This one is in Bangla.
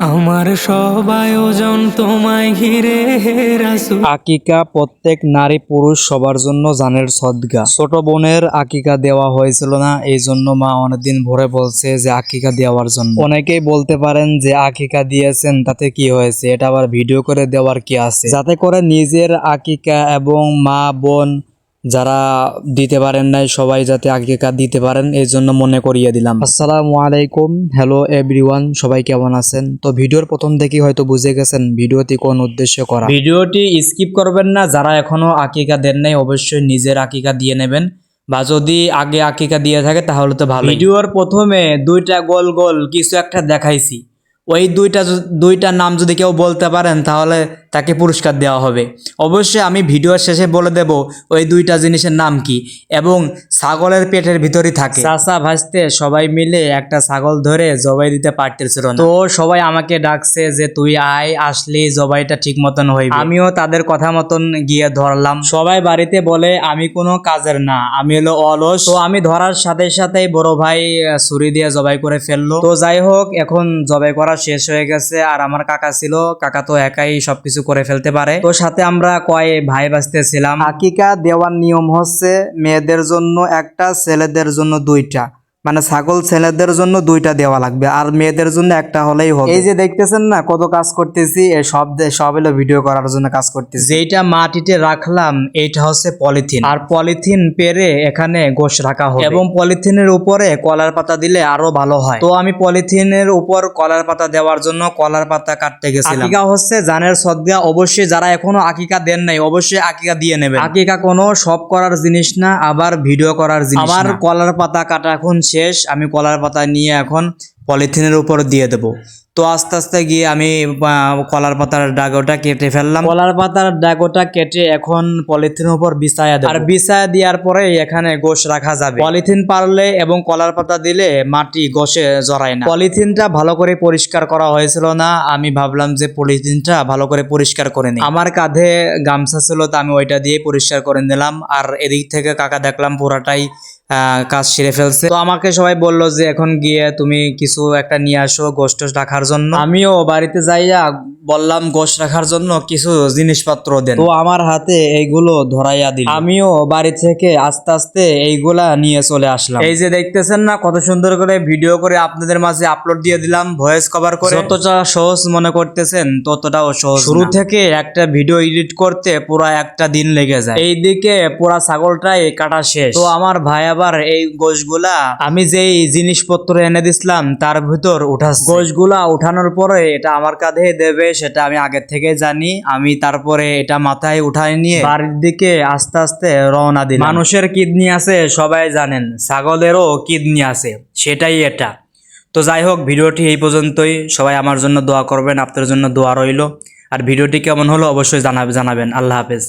আমার সব আয়োজন তোমায় ঘিরে হে রাসূল। আকিকা প্রত্যেক নারী পুরুষ সবার জন্য জানের সদগা। ছোট বোনের আকিকা দেওয়া হয়েছিল না, এই জন্য মা অনেকদিন ভরে বলছে যে আকিকা দেওয়ার জন্য। অনেকেই বলতে পারেন যে আকিকা দিয়েছেন তাতে কি হয়েছে, এটা আবার ভিডিও করে দেওয়ার কি আছে, যাতে করে নিজের আকিকা এবং মা বোন যারা দিতে পারেন নাই সবাই যাতে আকিকা দিতে পারেন, এই জন্য মনে করিয়ে দিলাম। আসসালামু আলাইকুম, হ্যালো এভরিওয়ান, সবাই কেমন আছেন? তো ভিডিওর প্রথম থেকেই হয়তো বুঝে গেছেন ভিডিওটি কোন উদ্দেশ্যে করা। ভিডিওটি স্কিপ করবেন না, যারা এখনো আকিকা দেন নাই অবশ্যই নিজের আকিকা দিয়ে নেবেন, বা যদি আগে আকিকা দিয়ে থাকে তাহলে তো ভালো। ভিডিওর প্রথমে দুইটা গোল গোল কিছু একটা দেখাইছি, ওই দুইটা নাম যদি কেউ বলতে পারেন তাহলে তাকে পুরস্কার দেওয়া হবে। অবশ্যই আমি ভিডিওর শেষে বলে দেব ওই দুইটা জিনিসের নাম কি, এবং ছাগলের পেটের ভিতরই থাকে। চাচা ভাজতে সবাই মিলে একটা ছাগল ধরে জবাই দিতে পারতেছিল না, তো সবাই আমাকে ডাকছে যে তুই আয়, আসলে জবাইটা ঠিক মতন হইবে। আমিও তাদের কথা মতন গিয়ে ধরলাম। সবাই বাড়িতে বলে আমি কোনো কাজের না, আমি হলো অলস। তো আমি ধরার সাথে সাথেই বড় ভাই ছুরি দিয়ে জবাই করে ফেললো। তো যাই হোক, এখন জবাই করা শেষ হয়ে গেছে, আর আমার কাকা ছিল, কাকা তো একাই সবকিছু করে ফেলতে পারে। তো সাথে আমরা কয় ভাই বাঁচতে ছিলাম। আকিকা দেওয়ার নিয়ম হচ্ছে মেয়েদের জন্য একটা, ছেলেদের জন্য দুইটা, মানে ছাগল ছেলেদের জন্য দুইটা দেওয়া লাগবে, আর মেয়েদের জন্য একটা হলেই হবে। এই যে দেখতেছেন না কত কাজ করতেছি, এই সব হলো ভিডিও করার জন্য কাজ করতেছি। যেটা মাটিতে রাখলাম এইটা হচ্ছে পলিথিন, আর পলিথিন পেরে এখানে গোশ রাখা হবে, এবং পলিথিনের উপরে কলার পাতা দিলে আরো ভালো হয়। তো আমি পলিথিনের উপর কলার পাতা দেওয়ার জন্য কলার পাতা কাটতে গেছিলাম। আকিকা হচ্ছে জানের সদগা, অবশ্যই যারা এখনো আকিকা দেন নাই অবশ্যই আকিকা দিয়ে নেবেন। আকিকা কোনো সব করার জিনিস না, আবার ভিডিও করার জিনিস না। আমার কলার পাতা কাটা এখন শেষ, আমি কলার পাতা নিয়ে এখন পলিথিনের উপর দিয়ে দেব। তো আস্তে আস্তে গিয়ে আমি কলার পাতার ডাগোটা কেটে ফেললাম। কলার পাতার ডাগোটা কেটে এখন পলিথিনের উপর বিছায়া দেব, আর বিছায়া দেওয়ার পরে এখানে গোশ রাখা যাবে। পলিথিন পারলে এবং কলার পাতা দিলে মাটি গোশে জড়ায় না। পলিথিনটা ভালো করে পরিষ্কার করা হয়েছিল না, আমি ভাবলাম যে পলিথিনটা ভালো করে পরিষ্কার করে নিই। আমার কাঁধে গামছা ছিল, তো আমি ওইটা দিয়ে পরিষ্কার করে নিলাম। আর এদিক থেকে কাকা দেখলাম পুরাটাই কাজ সেরে ফেলছে। তো আমাকে সবাই বললো যে এখন গিয়ে তুমি কিছু একটা নিয়ে আসো গোশট রাখার জন্য। আমিও বাড়িতে যাইয়া বললাম গোশ রাখার জন্য কিছু জিনিসপত্র দেন। তো আমার হাতে এইগুলো ধরাইয়া দিল, আমিও বাড়ি থেকে আস্তে আস্তে এইগুলা নিয়ে চলে আসলাম। এই যে দেখতেছেন না কত সুন্দর করে ভিডিও করে আপনাদের মাঝে আপলোড দিয়ে দিলাম, ভয়েস কভার করে। যতটা সহজ মনে করতেছেন ততটাও সহজ। শুরু থেকে একটা ভিডিও এডিট করতে পুরা একটা দিন লেগে যায়, এইদিকে পুরা ছাগলটাই কাটা শেষ। তো আমার ভাই আবার এই গোশগুলা আমি যেই জিনিসপত্র এনে দিছিলাম তার ভিতর উঠাচ্ছে। গোশগুলা উঠানোর পরে এটা আমার কাঁধে দেবে সেটা আমি আগে থেকে জানি। আমি তারপরে এটা মাথায় উঠাই নিয়ে বাড়ির দিকে আস্তে আস্তে রওনা দিলাম। মানুষের কিডনি আছে সবাই জানেন, ছাগলেরও কিডনি আছে, সেটাই এটা। তো যাই হোক, ভিডিওটি এই পর্যন্তই। সবাই আমার জন্য দোয়া করবেন, আপনাদের জন্য দোয়া রইল। আর ভিডিওটি কেমন হলো অবশ্যই জানাবেন। আল্লাহ হাফেজ।